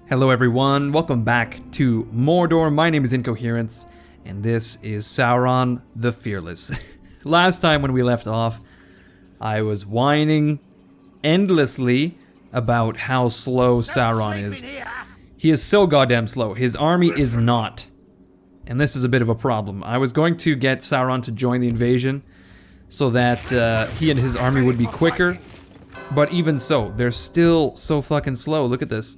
Hello everyone, welcome back to Mordor. My name is Incoherence, and this is Sauron the Fearless. Last time when we left off, I was whining endlessly about how slow Sauron is. He is so goddamn slow. His army is not. And this is a bit of a problem. I was going to get Sauron to join the invasion so that he and his army would be quicker, but even so, they're still so fucking slow. Look at this.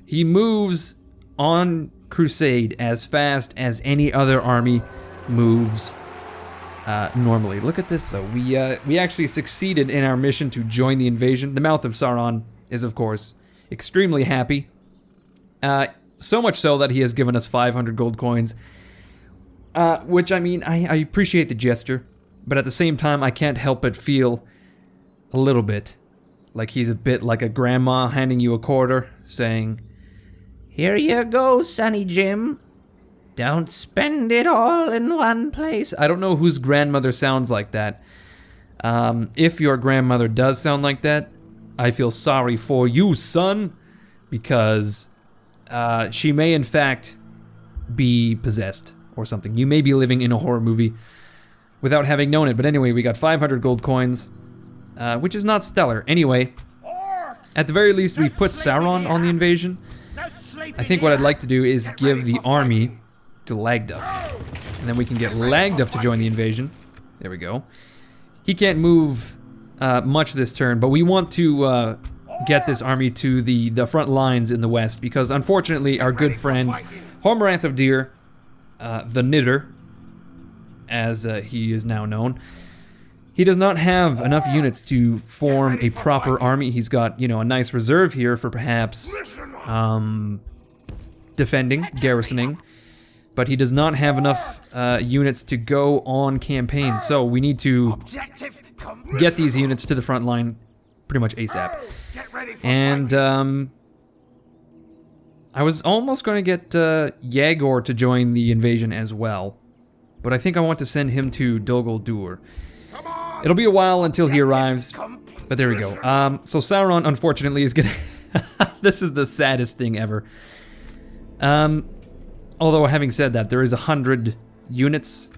He moves on crusade as fast as any other army moves normally. Look at this though. We actually succeeded in our mission to join the invasion. The Mouth of Sauron is, of course, extremely happy. So much so that he has given us 500 gold coins. Which, I mean, I appreciate the gesture, but at the same time, I can't help but feel a little bit like he's a bit like a grandma handing you a quarter, saying, "Here you go, Sonny Jim. Don't spend it all in one place." I don't know whose grandmother sounds like that. If your grandmother does sound like that, I feel sorry for you, son, because she may in fact be possessed or something. You may be living in a horror movie without having known it. But anyway, we got 500 gold coins, which is not stellar. Anyway, at the very least, we've put Sauron on the invasion. I think what I'd like to do is give the army to Lagduff. And then we can get Lagduff to join the invasion. There we go. He can't move much this turn, but we want to get this army to the front lines in the west, because unfortunately our good friend Hormoranth of Deer, the Knitter, as he is now known, he does not have enough units to form a proper army. He's got, you know, a nice reserve here for perhaps defending, garrisoning, but he does not have enough units to go on campaign. So we need to get these units to the front line pretty much ASAP. And I was almost going to get Yagor to join the invasion as well, but I think I want to send him to Dol Guldur. It'll be a while until he arrives, but there we go. So Sauron, unfortunately, is gonna... This is the saddest thing ever. Although, having said that, there is 100 units,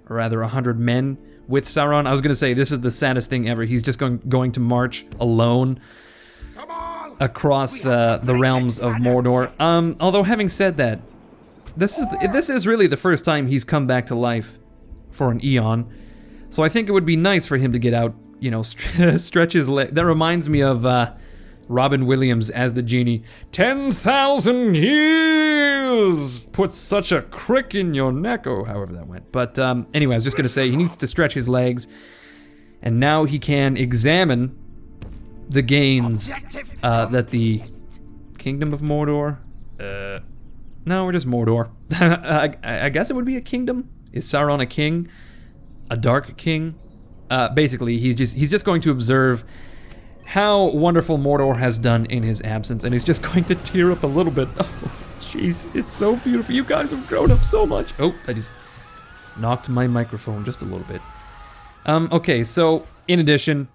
or rather 100 men with Sauron. I was gonna say, this is the saddest thing ever. He's just going to march alone across the realms of Mordor. Although, having said that, this is really the first time he's come back to life for an eon. So I think it would be nice for him to get out, you know, stretch his leg. That reminds me of Robin Williams as the genie. 10,000 years puts such a crick in your neck, or however that went. But anyway, I was just going to say, he needs to stretch his legs, and now he can examine the gains that the Kingdom of Mordor... no, we're just Mordor. I guess it would be a kingdom. Is Sauron a king? A dark king? Basically, he's just going to observe how wonderful Mordor has done in his absence, and he's just going to tear up a little bit. Oh, jeez, it's so beautiful. You guys have grown up so much. Oh, I just knocked my microphone just a little bit. Okay, so, in addition,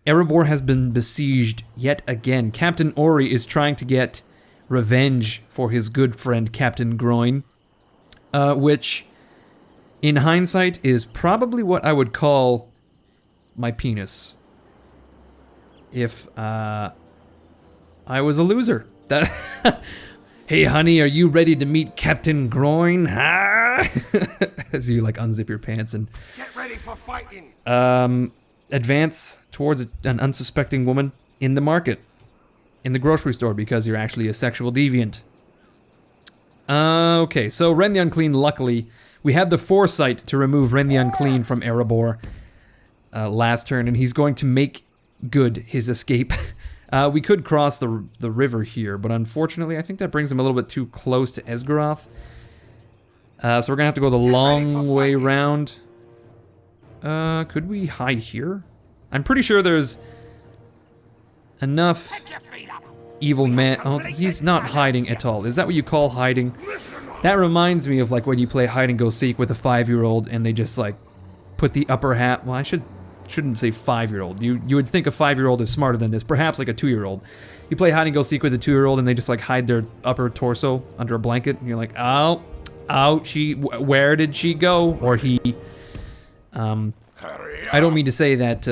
Erebor has been besieged yet again. Captain Ori is trying to get revenge for his good friend Captain Groin, which, in hindsight, is probably what I would call my penis. If I was a loser. That hey honey, are you ready to meet Captain Groin? Huh? As you like unzip your pants and get ready for fighting. Advance towards an unsuspecting woman in the market, in the grocery store, because you're actually a sexual deviant. Okay, so Ren the Unclean, luckily, we had the foresight to remove Ren the Unclean from Erebor last turn, and he's going to make good his escape. We could cross the river here, but unfortunately, I think that brings him a little bit too close to Esgaroth. So we're gonna have to go the long way round. Could we hide here? I'm pretty sure there's enough evil man... Oh, he's not hiding at all. Is that what you call hiding? That reminds me of like when you play hide and go seek with a 5-year-old and they just like put the upper half... Well, I should shouldn't say 5-year-old. You would think a 5-year-old is smarter than this, perhaps like a 2-year-old. You play hide and go seek with a 2-year-old and they just like hide their upper torso under a blanket and you're like, oh, where did she go? Or he. I don't mean to say that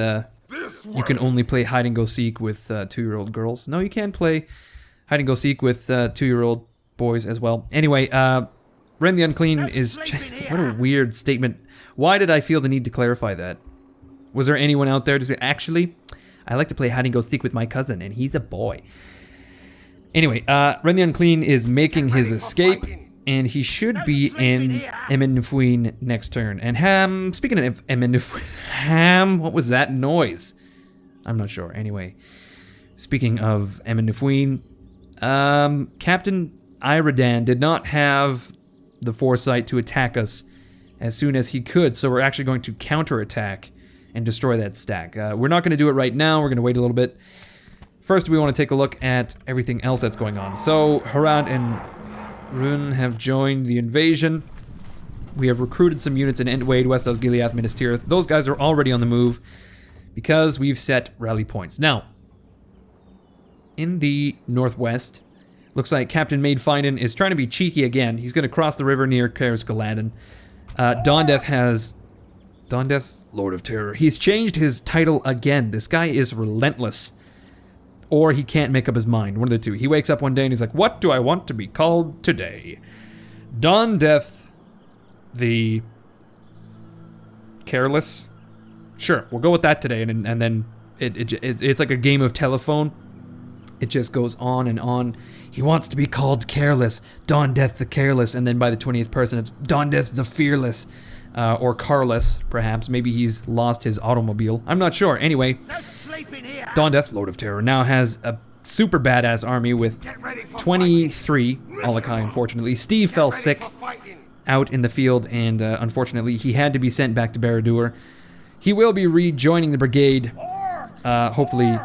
you can only play hide and go seek with 2-year-old girls. No, you can play hide and go seek with 2-year-old boys as well. Anyway, Ren the Unclean is... What a weird statement. Why did I feel the need to clarify that? Was there anyone out there to say, actually, I like to play hide and go seek with my cousin, and he's a boy. Anyway, Ren the Unclean is making his escape, and he should be in Emenfuin next turn. And speaking of Emenfuin, what was that noise? I'm not sure. Anyway, speaking of Emenfuin, Captain Iradan did not have the foresight to attack us as soon as he could, so we're actually going to counterattack and destroy that stack. We're not going to do it right now. We're going to wait a little bit. First, we want to take a look at everything else that's going on. So, Harad and Rune have joined the invasion. We have recruited some units in Entwade, West Osgiliath, Minas Tirith. Those guys are already on the move because we've set rally points. Now, in the northwest, looks like Captain Maidfinden is trying to be cheeky again. He's going to cross the river near Caers Galadin. Dawndeath has... Dawndeath, Lord of Terror. He's changed his title again. This guy is relentless. Or he can't make up his mind. One of the two. He wakes up one day and he's like, what do I want to be called today? Dawndeath the... Careless? Sure, we'll go with that today. And then it's like a game of telephone. It just goes on and on. He wants to be called Careless. Dawndeath the Careless. And then by the 20th person, it's Dawndeath the Fearless. Or Carless, perhaps. Maybe he's lost his automobile. I'm not sure. Anyway, Dawndeath, Lord of Terror, now has a super badass army with 23 Olokai, unfortunately. Steve fell sick out in the field, and unfortunately, he had to be sent back to Barad-dûr. He will be rejoining the brigade, hopefully,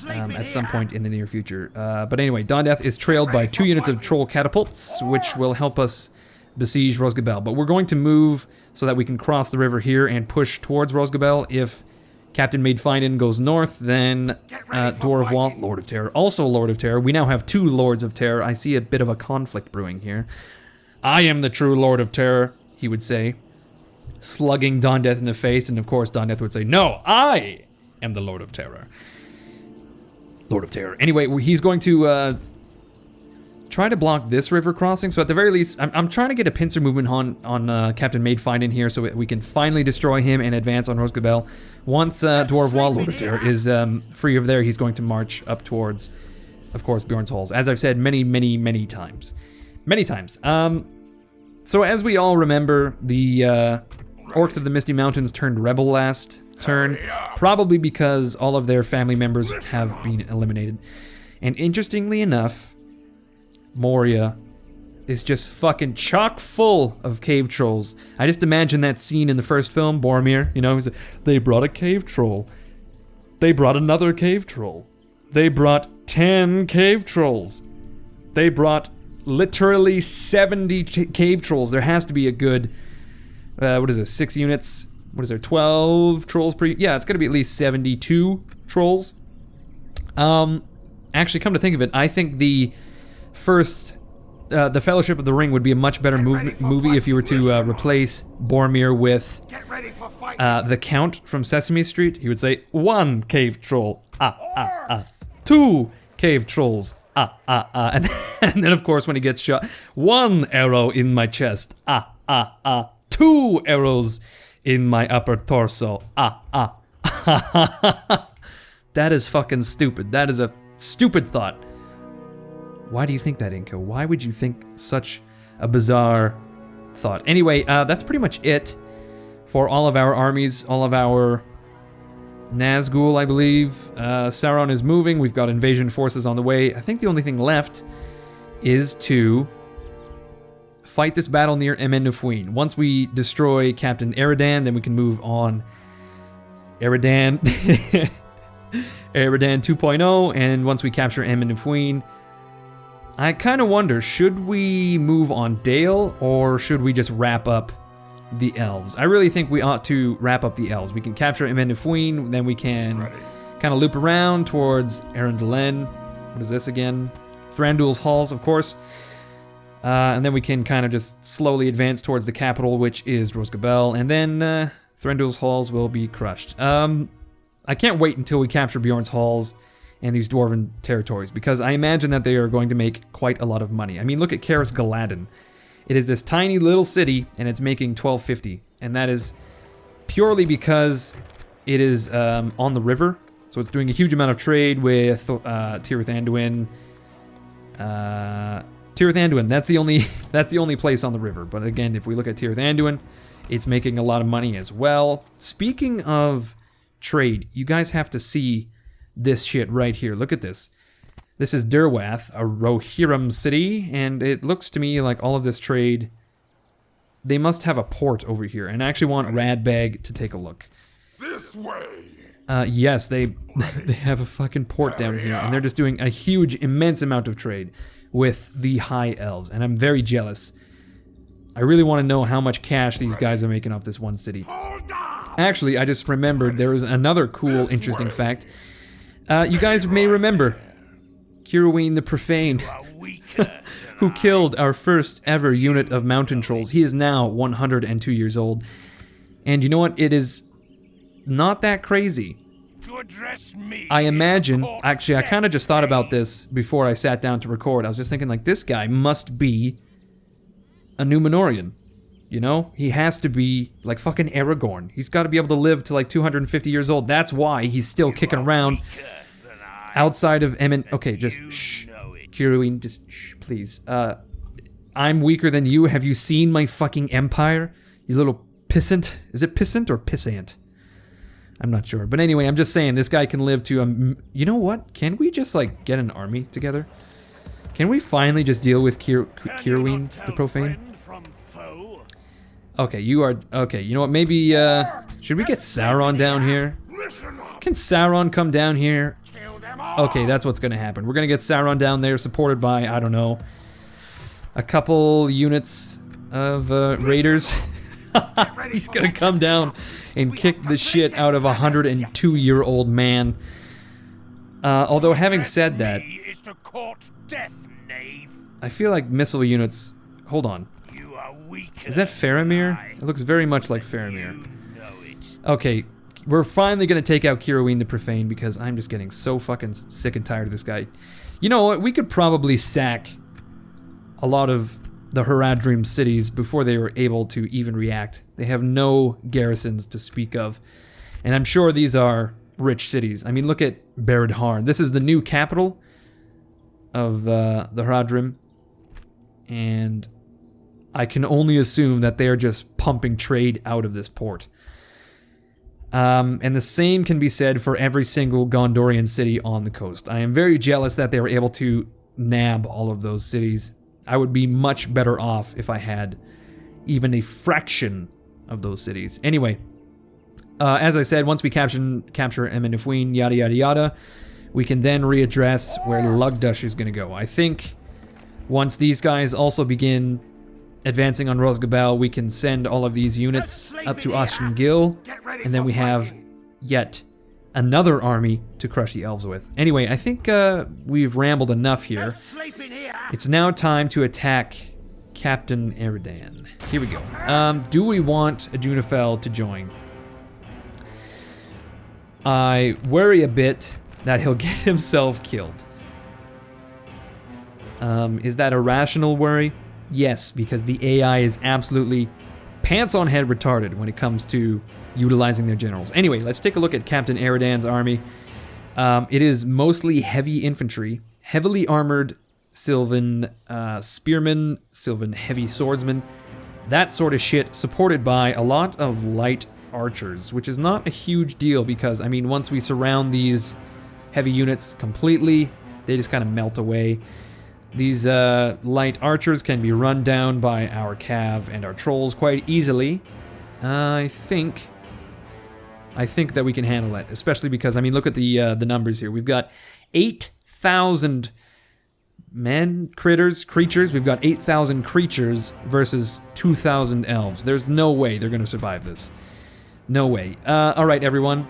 at some point in the near future. But anyway, Dawndeath is trailed by 2 units of troll catapults, which will help us besiege Rosgabel. But we're going to move so that we can cross the river here and push towards Rosgabel. If Captain Maidfinden goes north, then Dwarfwall, Lord of Terror, also Lord of Terror. We now have 2 Lords of Terror. I see a bit of a conflict brewing here. I am the true Lord of Terror, he would say, slugging Dawndeath in the face, and of course Dawndeath would say, no, I am the Lord of Terror. Lord of Terror. Anyway, he's going to try to block this river crossing. So at the very least, I'm trying to get a pincer movement on Captain Maidfinden here so we can finally destroy him and advance on Rosgabel. Once Dwarfwall, Lord of Terror, is free of there, he's going to march up towards, of course, Bjorn's Halls. As I've said many times. Many times. So as we all remember, the Orcs of the Misty Mountains turned rebel last turn, probably because all of their family members have been eliminated. And interestingly enough, Moria is just fucking chock full of cave trolls. I just imagine that scene in the first film, Boromir, you know, he's like, they brought a cave troll. They brought another cave troll. They brought 10 cave trolls. They brought literally 70 cave trolls. There has to be a good, what is it, 6 units? What is there, 12 trolls per... Yeah, it's gonna be at least 72 trolls. Actually, come to think of it, I think the first, the Fellowship of the Ring would be a much better movie if you were to replace Boromir with the Count from Sesame Street. He would say, 1 cave troll, 2 cave trolls, and then of course when he gets shot, 1 arrow in my chest, 2 arrows in my upper torso, That is fucking stupid. That is a stupid thought. Why do you think that, Inko? Why would you think such a bizarre thought? Anyway, that's pretty much it for all of our armies, all of our Nazgul, I believe. Sauron is moving. We've got invasion forces on the way. I think the only thing left is to fight this battle near Emenfuin. Once we destroy Captain Eridan, then we can move on. Eridan 2.0, and once we capture Emenfuin, I kind of wonder, should we move on Dale, or should we just wrap up the Elves. I really think we ought to wrap up the Elves. We can capture Emenifwine, then we can kind of loop around towards Arundelen. What is this again? Thranduil's Halls, of course. And then we can kind of just slowly advance towards the capital, which is Rosgabel, and then Thranduil's Halls will be crushed. I can't wait until we capture Bjorn's Halls and these dwarven territories, because I imagine that they are going to make quite a lot of money. I mean, look at Karis Galadin. It is this tiny little city, and it's making 1250, and that is purely because it is on the river, so it's doing a huge amount of trade with Tirith Anduin. Tirith Anduin, that's the only place on the river. But again, if we look at Tirith Anduin, it's making a lot of money as well. Speaking of trade, you guys have to see this shit right here. Look at this. This is Derwath, a Rohirrim city, and it looks to me like all of this trade, they must have a port over here. And I actually want Radbag to take a look. This way. Yes, they have a fucking port down here, and they're just doing a huge, immense amount of trade with the High Elves, and I'm very jealous. I really want to know how much cash these guys are making off this one city. Actually, I just remembered there was another cool, interesting fact. You guys may remember Cirwin the Profane, who killed our first ever unit of mountain trolls. He is now 102 years old. And you know what? It is not that crazy. To address me, I imagine, actually, I kind of just thought about this before I sat down to record. I was just thinking, like, this guy must be a Númenórean. You know? He has to be, like, fucking Aragorn. He's got to be able to live to, like, 250 years old. That's why he's still kicking around outside of Okay, just shh. Cirwin, just shh, please. I'm weaker than you. Have you seen my fucking empire? You little pissant. Is it pissant or pissant? I'm not sure. But anyway, I'm just saying, this guy can live to... you know what? Can we just, like, get an army together? Can we finally just deal with Cirwin the Profane? Okay, you are... Okay, you know what? Maybe, should we get Sauron down here? Can Sauron come down here? Okay, that's what's gonna happen. We're gonna get Sauron down there, supported by, I don't know, a couple units of raiders. He's gonna come down and kick the shit out of a 102-year-old man. Although, having said that, I feel like missile units... Hold on. Is that Faramir? It looks very much like Faramir. Okay, we're finally gonna take out Cirwin the Profane because I'm just getting so fucking sick and tired of this guy. You know what? We could probably sack a lot of the Haradrim cities before they were able to even react. They have no garrisons to speak of. And I'm sure these are rich cities. I mean, look at Beredhar. This is the new capital of the Haradrim. And I can only assume that they are just pumping trade out of this port. And the same can be said for every single Gondorian city on the coast. I am very jealous that they were able to nab all of those cities. I would be much better off if I had even a fraction of those cities. Anyway, as I said, once we capture Emenifwine, yada yada yada, we can then readdress where Lugdush is going to go. I think once these guys also begin advancing on Rosgabel, we can send all of these units up to Oshtengil, and then we have yet another army to crush the elves with. Anyway, I think we've rambled enough here. It's now time to attack Captain Eridan. Here we go. Do we want Adunafel to join? I worry a bit that he'll get himself killed. Is that a rational worry? Yes, because the AI is absolutely pants on head retarded when it comes to utilizing their generals. Anyway, let's take a look at Captain Eridan's army. It is mostly heavy infantry, heavily armored Sylvan spearmen, Sylvan heavy swordsmen, that sort of shit, supported by a lot of light archers, which is not a huge deal because, I mean, once we surround these heavy units completely, they just kind of melt away. These light archers can be run down by our cav and our trolls quite easily. I think that we can handle it, especially because, I mean, look at the numbers here. We've got 8,000 creatures. We've got 8,000 creatures versus 2,000 elves. There's no way they're gonna survive this. No way. Alright, everyone.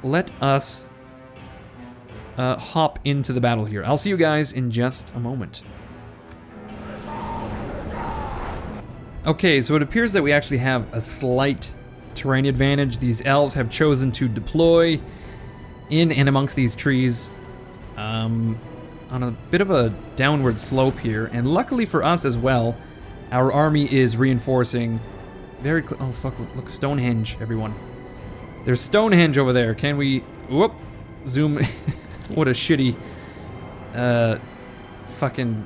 Let us hop into the battle here. I'll see you guys in just a moment. Okay, so it appears that we actually have a slight terrain advantage. These elves have chosen to deploy in and amongst these trees on a bit of a downward slope here. And luckily for us as well, our army is reinforcing very oh fuck, look, Stonehenge, everyone. There's Stonehenge over there. Can we, whoop, zoom? What a shitty fucking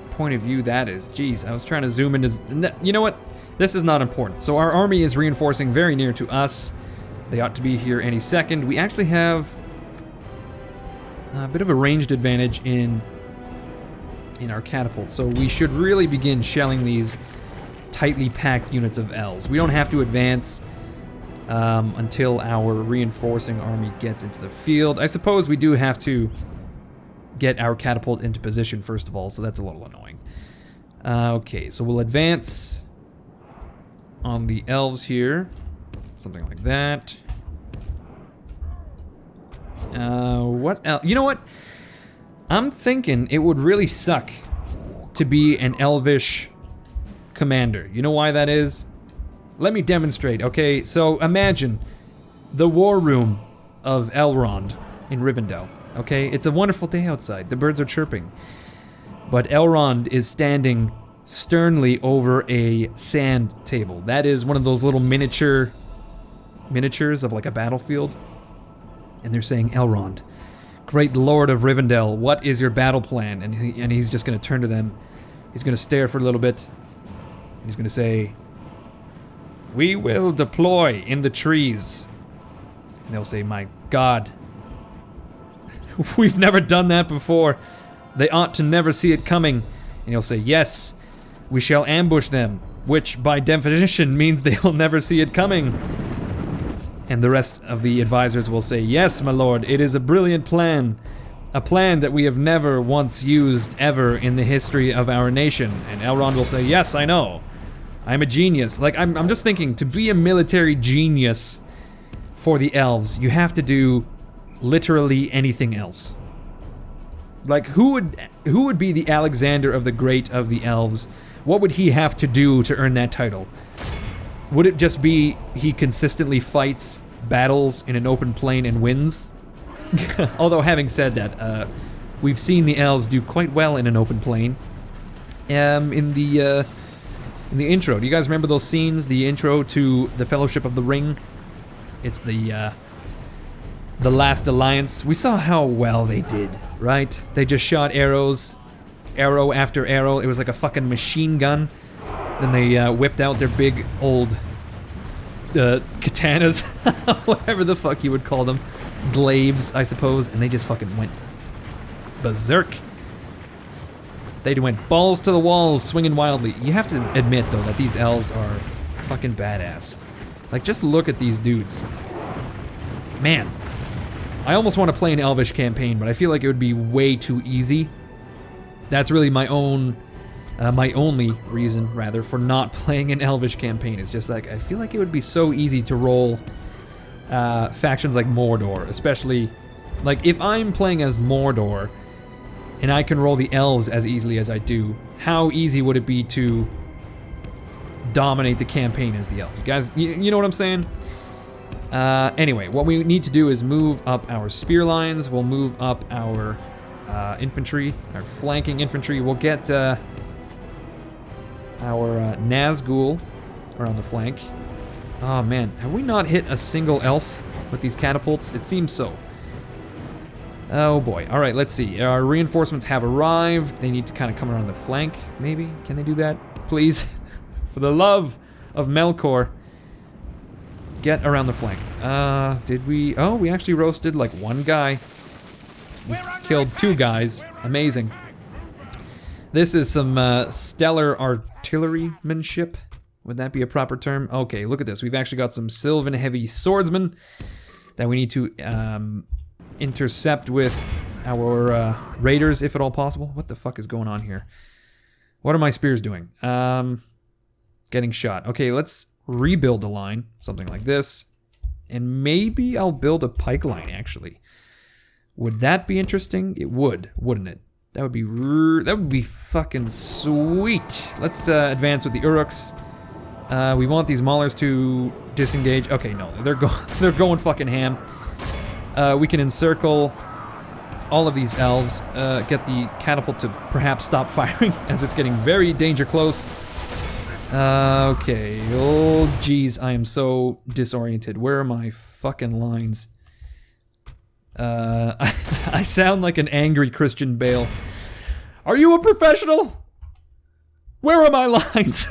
point of view that is. Jeez, I was trying to zoom into... You know what? This is not important. So our army is reinforcing very near to us. They ought to be here any second. We actually have a bit of a ranged advantage in our catapult. So we should really begin shelling these tightly packed units of elves. We don't have to advance until our reinforcing army gets into the field. I suppose we do have to get our catapult into position first of all, so that's a little annoying. Okay, so we'll advance on the elves here. Something like that. What else? You know what? I'm thinking it would really suck to be an elvish commander. You know why that is? Let me demonstrate, okay? So imagine the war room of Elrond in Rivendell. Okay, it's a wonderful day outside. The birds are chirping. But Elrond is standing sternly over a sand table. That is one of those little miniatures of like a battlefield. And they're saying, Elrond, great lord of Rivendell, what is your battle plan? And he's just going to turn to them. He's going to stare for a little bit. And he's going to say, we will deploy in the trees. And they'll say, my God. We've never done that before. They ought to never see it coming. And he'll say, yes, we shall ambush them, which by definition means they'll never see it coming. And the rest of the advisors will say, yes, my lord, it is a brilliant plan. A plan that we have never once used ever in the history of our nation. And Elrond will say, yes, I know. I'm a genius. Like, I'm just thinking, to be a military genius for the elves, you have to do literally anything else. Like, who would be the Alexander of the Great of the elves? What would he have to do to earn that title? Would it just be he consistently fights battles in an open plain and wins? Although having said that, we've seen the elves do quite well in an open plain. In the intro, do you guys remember those scenes? The intro to the Fellowship of the Ring? It's the Last Alliance. We saw how well they did, right? They just shot arrows, arrow after arrow. It was like a fucking machine gun. Then they whipped out their big old katanas, whatever the fuck you would call them. Glaives, I suppose. And they just fucking went berserk. They went balls to the walls, swinging wildly. You have to admit, though, that these elves are fucking badass. Like, just look at these dudes. Man. I almost want to play an Elvish campaign, but I feel like it would be way too easy. That's really my only reason, rather, for not playing an Elvish campaign. It's just like, I feel like it would be so easy to roll factions like Mordor, especially, like, if I'm playing as Mordor, and I can roll the elves as easily as I do, how easy would it be to dominate the campaign as the elves? You guys, you know what I'm saying? Anyway, what we need to do is move up our spear lines. We'll move up our infantry, our flanking infantry. We'll get our Nazgul around the flank. Oh man, have we not hit a single elf with these catapults? It seems so. Oh boy. All right, let's see. Our reinforcements have arrived. They need to kind of come around the flank, maybe? Can they do that? Please? For the love of Melkor, get around the flank. Did we? Oh, we actually roasted like one guy. We killed two guys. Amazing. This is some stellar artillerymanship. Would that be a proper term? Okay, look at this. We've actually got some Sylvan heavy swordsmen that we need to intercept with our raiders, if at all possible. What the fuck is going on here? What are my spears doing? Getting shot. Okay, let's rebuild a line, something like this. And maybe I'll build a pike line, actually. Would that be interesting? It would, wouldn't it? That would be fucking sweet. Let's advance with the Uruks. We want these maulers to disengage. Okay, no, they're going fucking ham. We can encircle all of these elves. Get the catapult to perhaps stop firing as it's getting very danger close. Okay. Oh, jeez, I am so disoriented. Where are my fucking lines? I sound like an angry Christian Bale. Are you a professional? Where are my lines?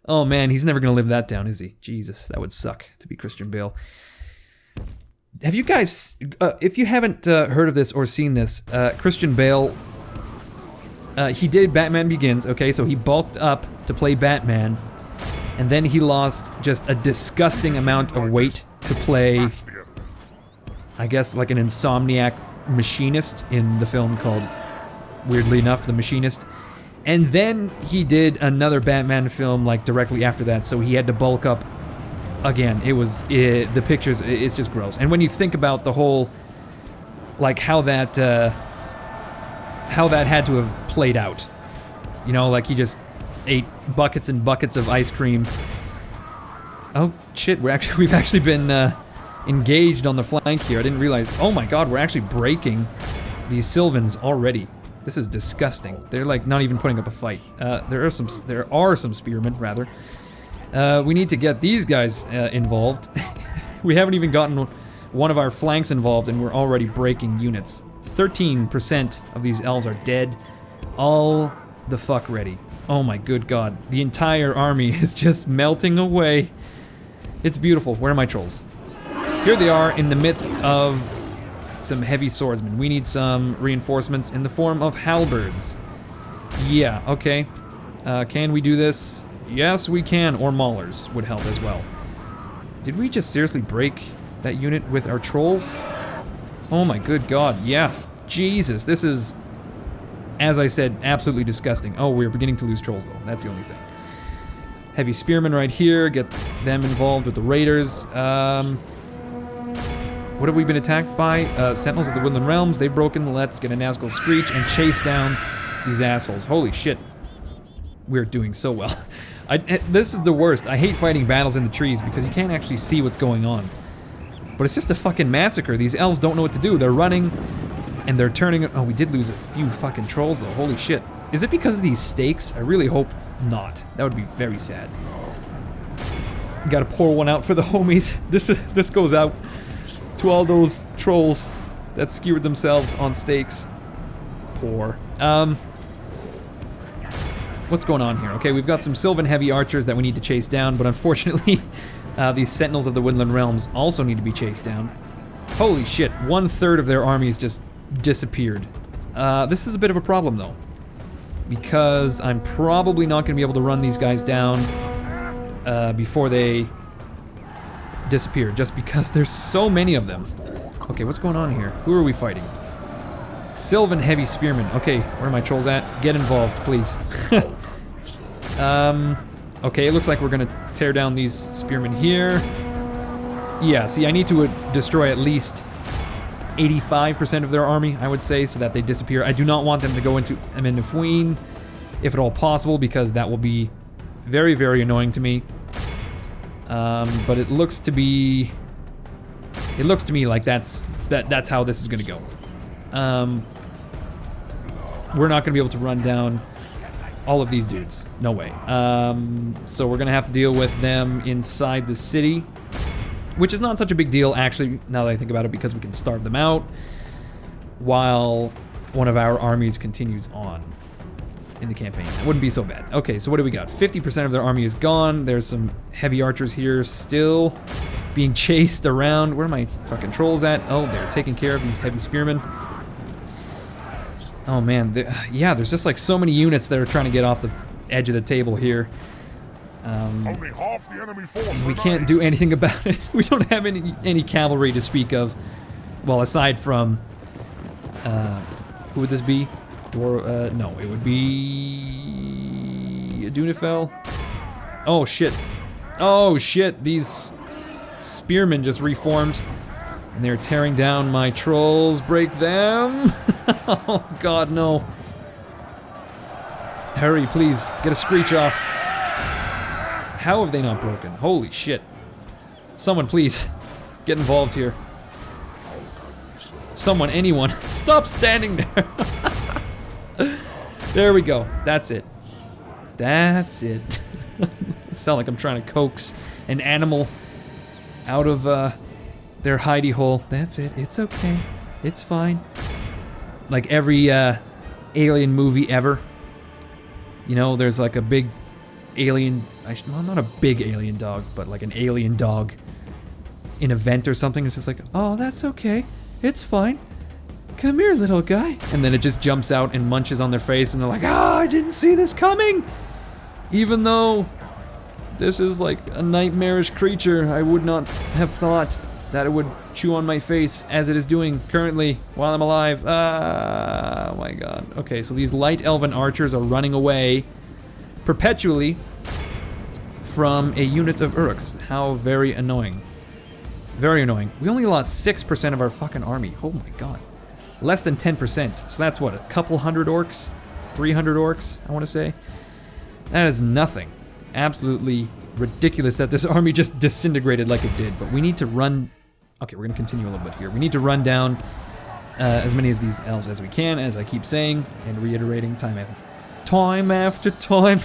Oh man, he's never gonna live that down, is he? Jesus, that would suck to be Christian Bale. Have you guys, if you haven't heard of this or seen this, Christian Bale, he did Batman Begins, okay, so he bulked up to play Batman, and then he lost just a disgusting amount of weight to play, I guess, like an insomniac machinist in the film called, weirdly enough, The Machinist. And then he did another Batman film like directly after that, so he had to bulk up again. The pictures, it's just gross. And when you think about the whole, like how that had to have played out, you know, like he just ate buckets and buckets of ice cream. Oh shit, we've actually been engaged on the flank here. I didn't realize. Oh my god, we're actually breaking these Sylvans already. This is disgusting. They're like not even putting up a fight. There are some spearmen rather. We need to get these guys involved. We haven't even gotten one of our flanks involved and we're already breaking units. 13% of these elves are dead. All the fuck ready. Oh my good god. The entire army is just melting away. It's beautiful. Where are my trolls? Here they are in the midst of some heavy swordsmen. We need some reinforcements in the form of halberds. Yeah, okay. Can we do this? Yes, we can. Or maulers would help as well. Did we just seriously break that unit with our trolls? Oh my good god, yeah. Jesus, this is, as I said, absolutely disgusting. Oh, we're beginning to lose trolls though. That's the only thing. Heavy spearmen right here. Get them involved with the raiders. What have we been attacked by? Sentinels of the Woodland Realms. They've broken. Let's get a Nazgul Screech and chase down these assholes. Holy shit. We're doing so well. This is the worst. I hate fighting battles in the trees because you can't actually see what's going on. But it's just a fucking massacre. These elves don't know what to do. They're running and they're turning. Oh, we did lose a few fucking trolls though. Holy shit. Is it because of these stakes? I really hope not. That would be very sad. Gotta pour one out for the homies. This goes out to all those trolls that skewered themselves on stakes. Poor. What's going on here? Okay, we've got some Sylvan heavy archers that we need to chase down, but unfortunately, these Sentinels of the Woodland Realms also need to be chased down. Holy shit, 1/3 of their armies just disappeared. This is a bit of a problem though, because I'm probably not going to be able to run these guys down before they disappear, just because there's so many of them. Okay, what's going on here? Who are we fighting? Sylvan heavy spearmen. Okay, where are my trolls at? Get involved, please. Okay, it looks like we're gonna tear down these spearmen here. Yeah, see, I need to destroy at least 85% of their army, I would say, so that they disappear. I do not want them to go into Amenophuin, if at all possible, because that will be very, very annoying to me. But it looks to me like that's how this is gonna go. We're not gonna be able to run down all of these dudes. No way. So we're gonna have to deal with them inside the city, which is not such a big deal, actually, now that I think about it, because we can starve them out while one of our armies continues on in the campaign. That wouldn't be so bad. Okay, so what do we got? 50% of their army is gone. There's some heavy archers here still being chased around. Where are my fucking trolls at? Oh, they're taking care of these heavy spearmen. Oh man, yeah, there's just like so many units that are trying to get off the edge of the table here. Only half the enemy force We can't do anything about it. We don't have any cavalry to speak of. Well, aside from Who would this be? No, it would be... Adunifel? Oh, shit. Oh, shit. These spearmen just reformed. And they're tearing down my trolls. Break them. Oh, God, no. Hurry, please. Get a screech off. How have they not broken? Holy shit. Someone, please. Get involved here. Someone, anyone. Stop standing there. There we go. That's it. That's it. Sound like I'm trying to coax an animal out of their hidey hole. That's it. It's okay. It's fine. Like every alien movie ever. You know, there's like a big alien... well, not a big alien dog, but like an alien dog in a vent or something. It's just like, oh, that's okay. It's fine. Come here, little guy. And then it just jumps out and munches on their face, and they're like, ah, I didn't see this coming. Even though this is like a nightmarish creature, I would not have thought that it would chew on my face as it is doing currently while I'm alive. Oh my god. Okay, so these light elven archers are running away perpetually from a unit of Uruks. How very annoying. Very annoying. We only lost 6% of our fucking army. Oh my god. Less than 10%. So that's what, a couple hundred orcs? 300 orcs, I want to say? That is nothing. Absolutely ridiculous that this army just disintegrated like it did. But we need to run... Okay, we're going to continue a little bit here. We need to run down as many of these elves as we can, as I keep saying and reiterating time after time.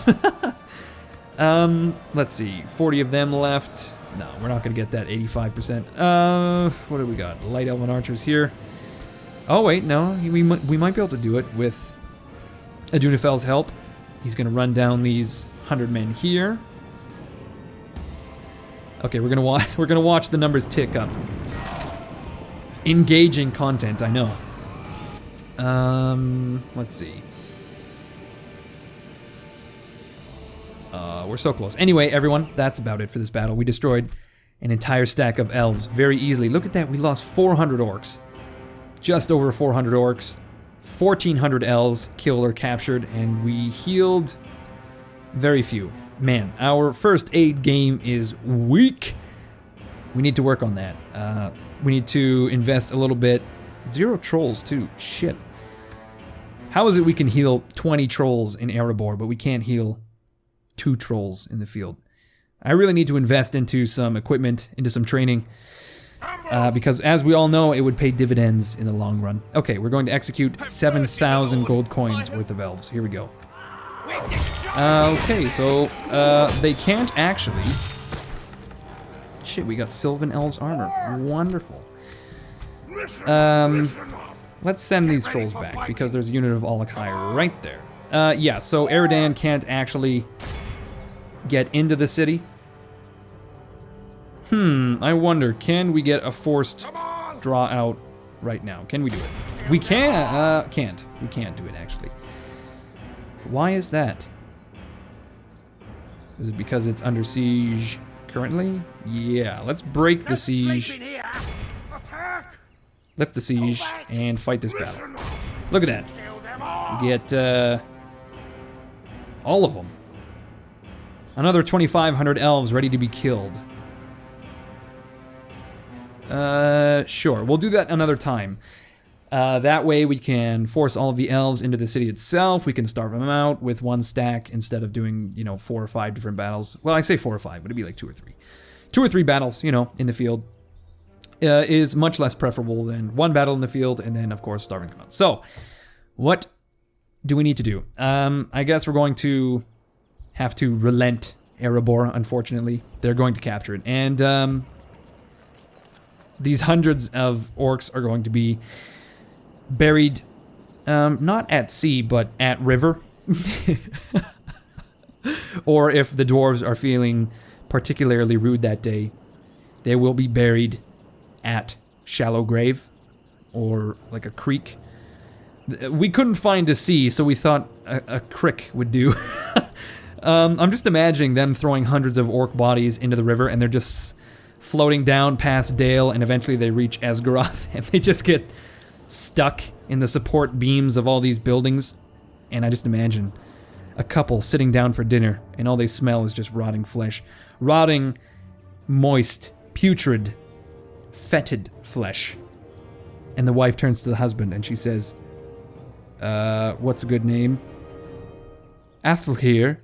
Let's see. 40 of them left. No, we're not going to get that 85%. What do we got? Light elven archers here. Oh, wait, no. We might be able to do it with Adunifel's help. He's going to run down these 100 men here. Okay, we're gonna watch the numbers tick up. Engaging content, I know. Let's see. We're so close. Anyway, everyone, that's about it for this battle. We destroyed an entire stack of elves very easily. Look at that, we lost 400 orcs. Just over 400 orcs. 1,400 elves killed or captured, and we healed very few. Man, our first aid game is weak. We need to work on that. We need to invest a little bit. 0 trolls, too. Shit. How is it we can heal 20 trolls in Erebor, but we can't heal 2 trolls in the field? I really need to invest into some equipment, into some training, because as we all know, it would pay dividends in the long run. Okay, we're going to execute 7,000 gold coins worth of elves. Here we go. Okay, so they can't actually... Shit, we got Sylvan Elves armor. Wonderful. Let's send these trolls back, because there's a unit of Alakai right there. Yeah, so Eridan can't actually get into the city. I wonder, can we get a forced draw out right now? Can we do it? We can, can't. We can't do it, actually. Why is that? Is it because it's under siege currently? Yeah, let's break the siege. Lift the siege and fight this battle. Look at that. We get all of them. Another 2,500 elves ready to be killed. Sure, we'll do that another time. That way we can force all of the elves into the city itself. We can starve them out with 1 stack instead of doing, 4 or 5 different battles. Well, I say 4 or 5, but it'd be like 2 or 3. 2 or 3 battles, in the field is much less preferable than 1 battle in the field and then, of course, starving them out. So, what do we need to do? I guess we're going to have to relent Erebor, unfortunately. They're going to capture it. And these hundreds of orcs are going to be buried, not at sea, but at river. Or if the dwarves are feeling particularly rude that day, they will be buried at shallow grave, or like a creek. We couldn't find a sea, so we thought a crick would do. I'm just imagining them throwing hundreds of orc bodies into the river, and they're just floating down past Dale, and eventually they reach Esgaroth, and they just get stuck in the support beams of all these buildings. And I just imagine a couple sitting down for dinner, and all they smell is just rotting flesh. Rotting, moist, putrid, fetid flesh. And the wife turns to the husband and she says, what's a good name? Athel here.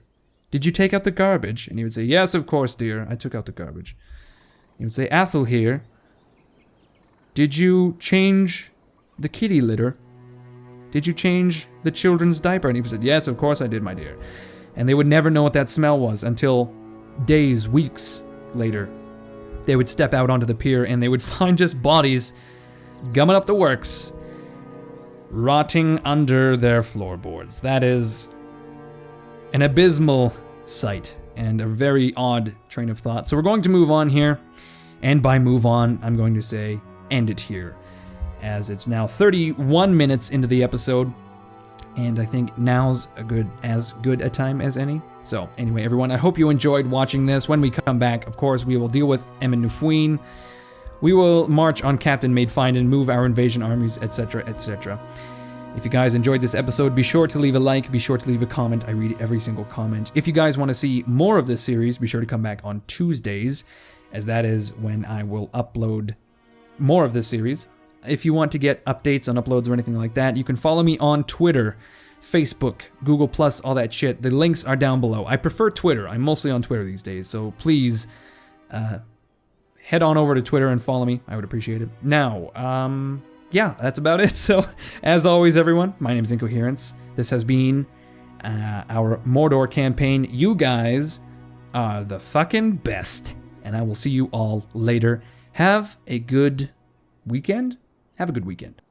Did you take out the garbage? And he would say, yes, of course, dear. I took out the garbage. He would say, Athel here. Did you change the kitty litter? Did you change the children's diaper? And he said, yes, of course I did, my dear. And they would never know what that smell was until days, weeks later. They would step out onto the pier and they would find just bodies gumming up the works, rotting under their floorboards. That is an abysmal sight and a very odd train of thought. So we're going to move on here. And by move on, I'm going to say end it here, as it's now 31 minutes into the episode, and I think now's as good a time as any. So anyway, everyone, I hope you enjoyed watching this. When we come back, of course, we will deal with Emyn Nufuin. We will march on Captain Maidfind and move our invasion armies, etc., etc. If you guys enjoyed this episode, be sure to leave a like, be sure to leave a comment. I read every single comment. If you guys want to see more of this series, be sure to come back on Tuesdays, as that is when I will upload more of this series. If you want to get updates on uploads or anything like that, you can follow me on Twitter, Facebook, Google+, all that shit. The links are down below. I prefer Twitter. I'm mostly on Twitter these days, so please head on over to Twitter and follow me. I would appreciate it. Now, yeah, that's about it. So, as always, everyone, my name is Incoherence. This has been our Mordor campaign. You guys are the fucking best. And I will see you all later. Have a good weekend. Have a good weekend.